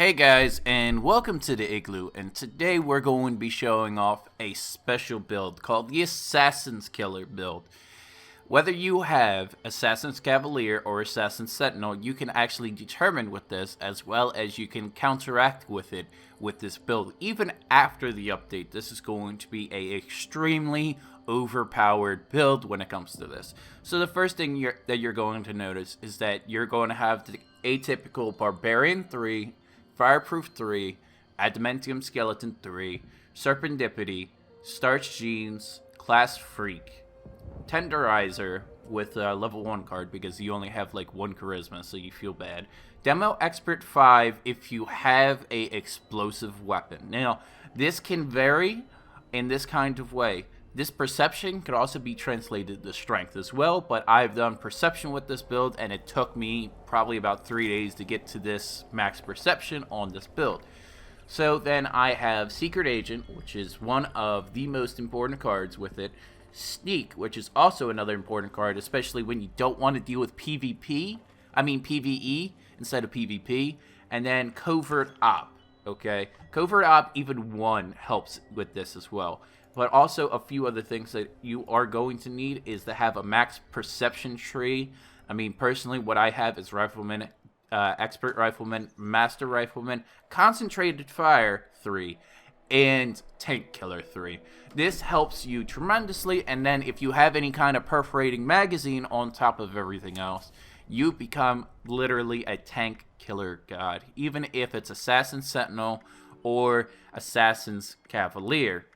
Hey guys, and welcome to the Igloo, and today we're going to be showing off a special build called the Assassin's Killer build. Whether you have Assassin's Cavalier or Assassin's Sentinel, you can actually determine with this, as well as you can counteract with it with this build. Even after the update, this is going to be a extremely overpowered build when it comes to this. So the first thing that you're going to notice is that you're going to have the atypical Barbarian 3, Fireproof 3, Adamantium Skeleton 3, Serendipity, Starched Genes, Class Freak, Tenderizer with a level 1 card because you only have like 1 charisma, so you feel bad. Demo Expert 5 if you have a explosive weapon. Now, this can vary in this kind of way. This perception could also be translated to strength as well, but I've done perception with this build, and it took me probably about 3 days to get to this max perception on this build. So then I have Secret Agent, which is one of the most important cards with it. Sneak, which is also another important card, especially when you don't want to deal with PvE instead of PvP. And then Covert Op, okay? Covert Op, even 1 helps with this as well. But also a few other things that you are going to need is to have a max perception tree. I mean, personally, what I have is Rifleman, Expert Rifleman, Master Rifleman, Concentrated Fire 3, and Tank Killer 3. This helps you tremendously, and then if you have any kind of perforating magazine on top of everything else, you become literally a tank killer god, even if it's Assassin Sentinel or Assassin's Cavalier.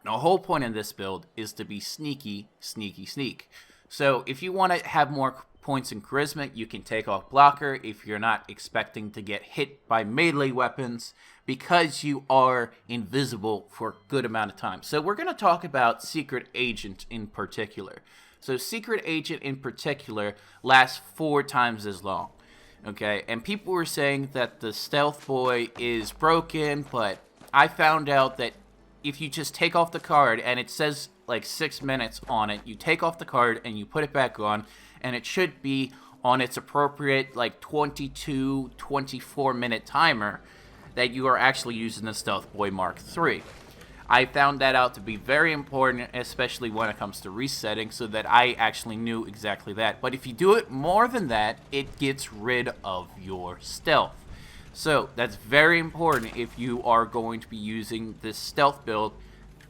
The whole point of this build is to be sneaky, sneaky, sneak. So if you want to have more points in charisma, you can take off blocker if you're not expecting to get hit by melee weapons because you are invisible for a good amount of time. So we're going to talk about Secret Agent in particular. So Secret Agent in particular lasts 4 times as long. Okay, and people were saying that the Stealth Boy is broken, but I found out that if you just take off the card and it says like 6 minutes on it, you take off the card and you put it back on, and it should be on its appropriate like 24 minute timer that you are actually using the Stealth Boy Mark III. I found that out to be very important, especially when it comes to resetting, so that I actually knew exactly that. But if you do it more than that, it gets rid of your stealth. So that's very important if you are going to be using this stealth build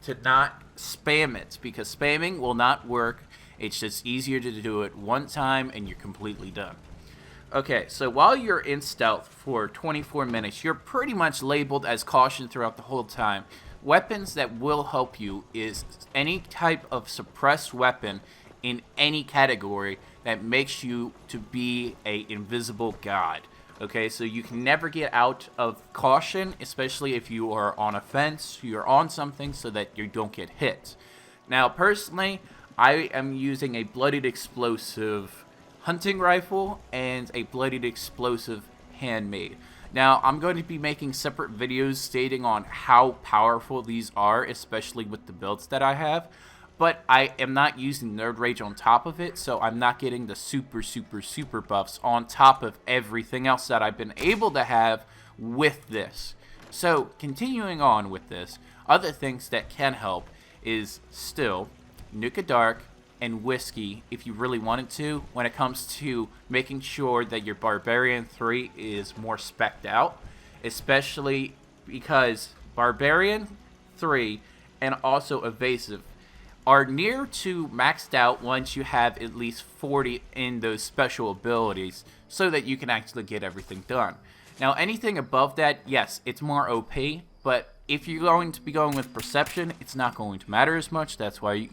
to not spam it, because spamming will not work. It's just easier to do it one time and you're completely done. Okay, so while you're in stealth for 24 minutes, you're pretty much labeled as caution throughout the whole time. Weapons that will help you is any type of suppressed weapon in any category that makes you to be an invisible god. Okay, so you can never get out of caution, especially if you are on a fence, you're on something, so that you don't get hit. Now, personally, I am using a Bloodied Explosive hunting rifle and a Bloodied Explosive handmade. Now, I'm going to be making separate videos stating on how powerful these are, especially with the builds that I have. But I am not using Nerd Rage on top of it, so I'm not getting the super buffs on top of everything else that I've been able to have with this. So, continuing on with this, other things that can help is still Nuka Dark and Whiskey if you really wanted to, when it comes to making sure that your Barbarian 3 is more specced out, especially because Barbarian 3 and also Evasive are near to maxed out once you have at least 40 in those special abilities, so that you can actually get everything done. Now, anything above that, yes, it's more OP, but if you're going to be going with Perception, it's not going to matter as much. That's why,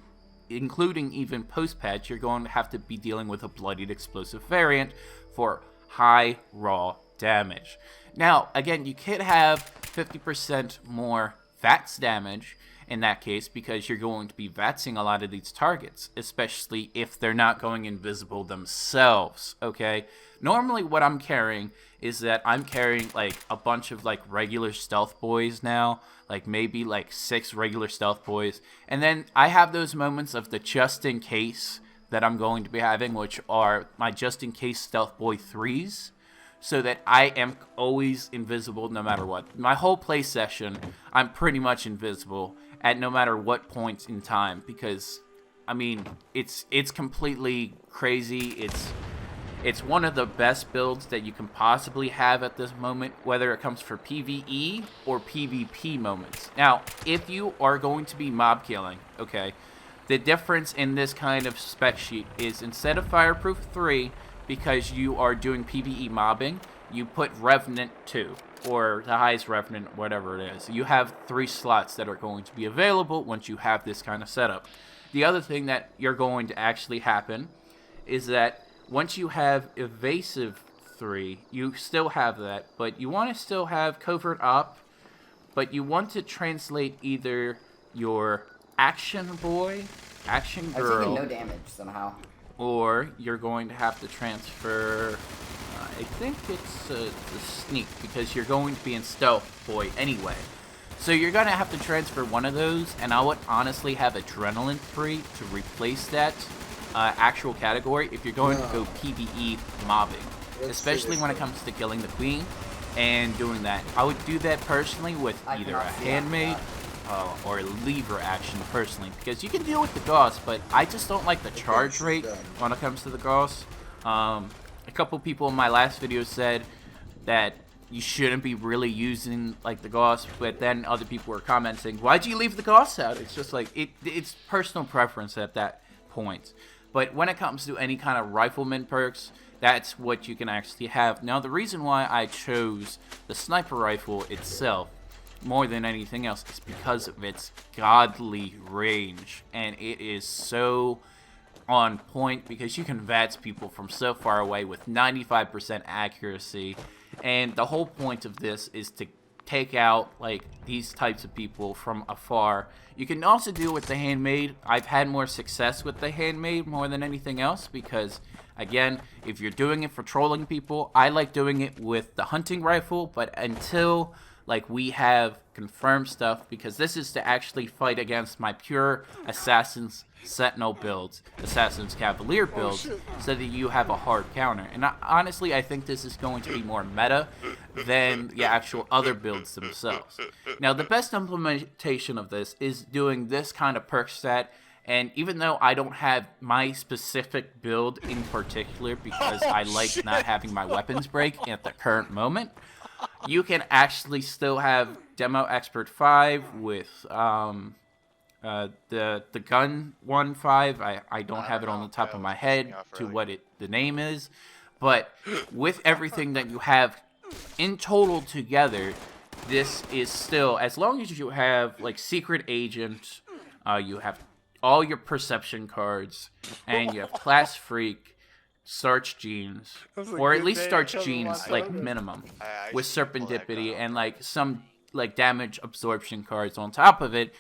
including even post-patch, you're going to have to be dealing with a Bloodied Explosive variant for high raw damage. Now, again, you could have 50% more VATS damage in that case, because you're going to be VATSing a lot of these targets, especially if they're not going invisible themselves, okay? Normally what I'm carrying is that I'm carrying like a bunch of like regular stealth boys now, like maybe like 6 regular stealth boys, and then I have those moments of the just in case that I'm going to be having, which are my just in case stealth boy 3s. so that I am always invisible no matter what. My whole play session, I'm pretty much invisible at no matter what point in time, because, I mean, it's completely crazy. It's one of the best builds that you can possibly have at this moment, whether it comes for PvE or PvP moments. Now, if you are going to be mob killing, okay, the difference in this kind of spec sheet is instead of Fireproof 3, because you are doing PvE mobbing, you put Revenant 2, or the highest Revenant, whatever it is. You have 3 slots that are going to be available once you have this kind of setup. The other thing that you're going to actually happen is that once you have Evasive 3, you still have that, but you want to still have Covert Op, but you want to translate either your Action Boy, Action Girl... I've taken no damage somehow. Or you're going to have to transfer... I think it's a Sneak, because you're going to be in Stealth Boy anyway. So you're going to have to transfer one of those, and I would honestly have Adrenaline 3 to replace that actual category if you're going to go PvE mobbing, especially when it comes to killing the queen and doing that. I would do that personally with either a handmade or a lever action personally, because you can deal with the Gauss, but I just don't like the charge rate when it comes to the Gauss. A couple people in my last video said that you shouldn't be really using like the Gauss, but then other people were commenting, why'd you leave the Gauss out? It's just like it's personal preference at that point. But when it comes to any kind of rifleman perks, that's what you can actually have. Now, the reason why I chose the sniper rifle itself more than anything else is because of its godly range. And it is so on point because you can VATS people from so far away with 95% accuracy. And the whole point of this is to take out like these types of people from afar. You can also do it with the handmade. I've had more success with the handmade more than anything else because, again, if you're doing it for trolling people, I like doing it with the hunting rifle, but until like we have confirmed stuff, because this is to actually fight against my pure Assassin's Sentinel builds, Assassin's Cavalier builds, so that you have a hard counter. And honestly, I think this is going to be more meta than the actual other builds themselves. Now, the best implementation of this is doing this kind of perk set. And even though I don't have my specific build in particular, because I like not having my weapons break at the current moment, you can actually still have Demo Expert 5 with the gun 1.5. I don't have it on the top of my head to what the name is, but with everything that you have in total together, this is still, as long as you have like Secret Agent, you have all your perception cards, and you have Class Freak, Starch Genes, or at least Starch Genes, like minimum, with Serendipity and like some like damage absorption cards on top of it.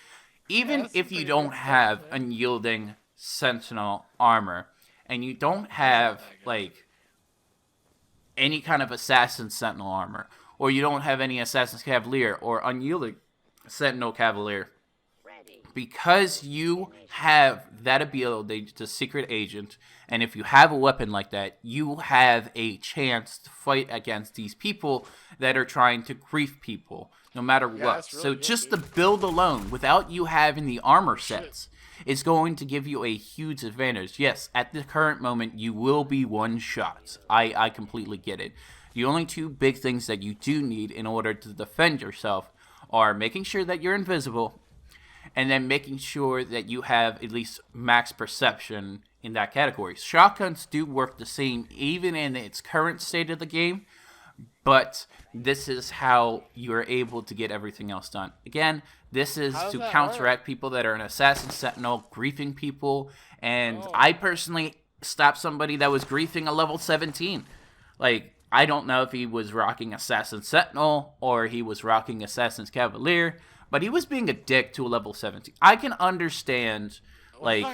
Even if you don't have unyielding Sentinel armor, and you don't have like any kind of Assassin Sentinel armor, or you don't have any Assassin's Cavalier or unyielding Sentinel Cavalier, because you have that ability to Secret Agent, and if you have a weapon like that, you have a chance to fight against these people that are trying to grief people, no matter what. Really so just the build alone, without you having the armor sets, is going to give you a huge advantage. Yes, at the current moment, you will be one shot. I completely get it. The only two big things that you do need in order to defend yourself are making sure that you're invisible, and then making sure that you have at least max perception in that category. Shotguns do work the same even in its current state of the game, but this is how you're able to get everything else done. Again, this is to counteract people that are an Assassin Sentinel, griefing people, and I personally stopped somebody that was griefing a level 17. Like, I don't know if he was rocking Assassin Sentinel or he was rocking Assassin's Cavalier, but he was being a dick to a level 17. I can understand, like,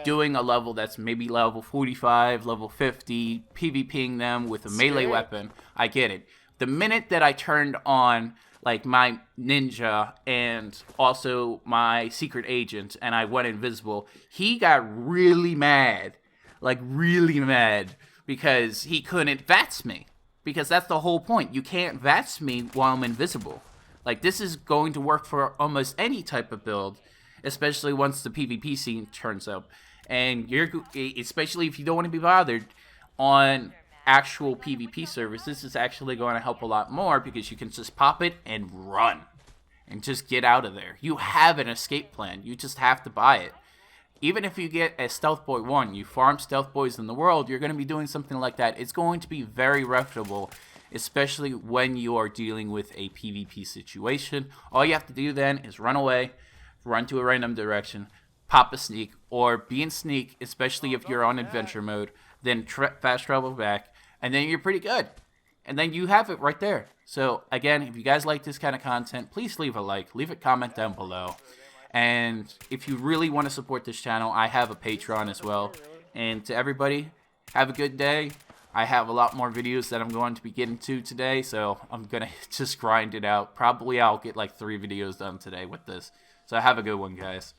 doing a level that's maybe level 45, level 50, PvPing them with a melee weapon. I get it. The minute that I turned on, like, my ninja and also my Secret Agent and I went invisible, he got really mad. Like, really mad. Because he couldn't VATS me. Because that's the whole point. You can't VATS me while I'm invisible. Like, this is going to work for almost any type of build, especially once the PvP scene turns up. And especially if you don't want to be bothered on actual PvP servers, this is actually going to help a lot more because you can just pop it and run and just get out of there. You have an escape plan. You just have to buy it. Even if you get a Stealth Boy 1, you farm Stealth Boys in the world, you're going to be doing something like that. It's going to be very reputable, especially when you are dealing with a PvP situation. All you have to do then is run away, run to a random direction, pop a sneak, or be in sneak, especially if you're on adventure mode, then fast travel back, and then you're pretty good. And then you have it right there. So, again, if you guys like this kind of content, please leave a like, leave a comment down below. And if you really want to support this channel, I have a Patreon as well. And to everybody, have a good day. I have a lot more videos that I'm going to be getting to today, so I'm going to just grind it out. Probably I'll get like 3 videos done today with this. So have a good one, guys.